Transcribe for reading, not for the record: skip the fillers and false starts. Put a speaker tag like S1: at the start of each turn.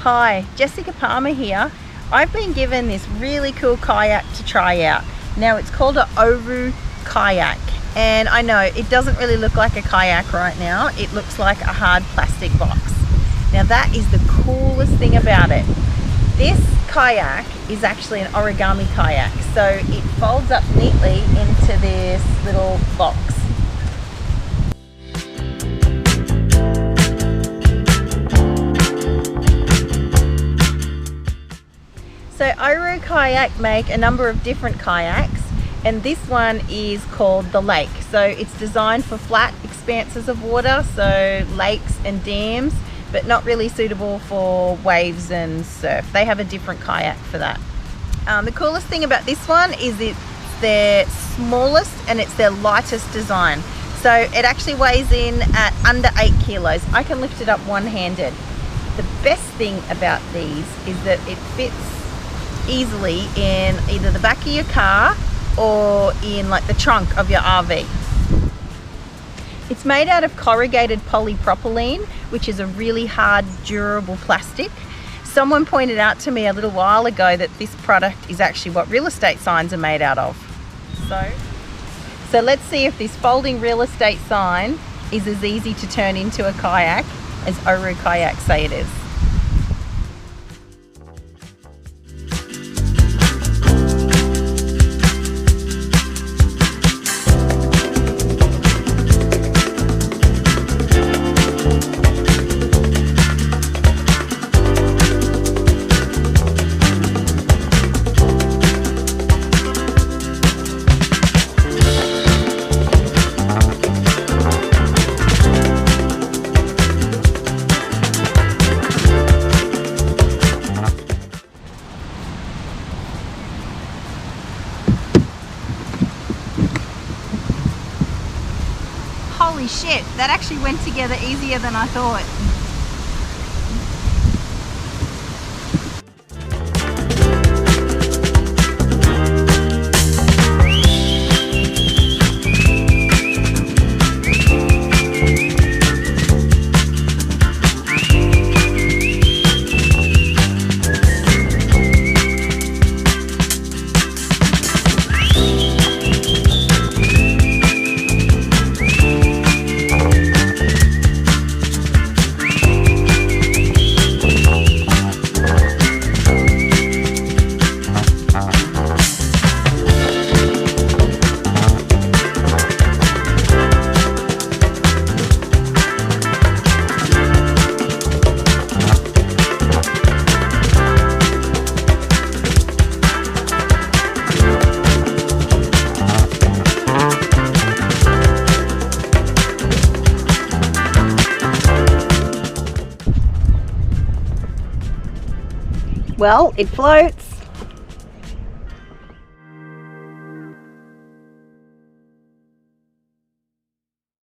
S1: Hi, Jessica Palmer here. I've been given this really cool kayak to try out. Now it's called an Oru Kayak, and I know it doesn't really look like a kayak right now. It looks like a hard plastic box. Now that is the coolest thing about it. This kayak is actually an origami kayak, so it folds up neatly into this little box. So Oru Kayak make a number of different kayaks, and this one is called the Lake. So it's designed for flat expanses of water, so lakes and dams, but not really suitable for waves and surf. They have a different kayak for that. The coolest thing about this one is it's their smallest and it's their lightest design. So it actually weighs in at under 8 kilos. I can lift it up one-handed. The best thing about these is that it fits easily in either the back of your car or in like the trunk of your RV. It's made out of corrugated polypropylene, which is a really hard, durable plastic. Someone pointed out to me a little while ago that this product is actually what real estate signs are made out of. So let's see if this folding real estate sign is as easy to turn into a kayak as Oru Kayak say it is. Holy shit, that actually went together easier than I thought. Well, it floats.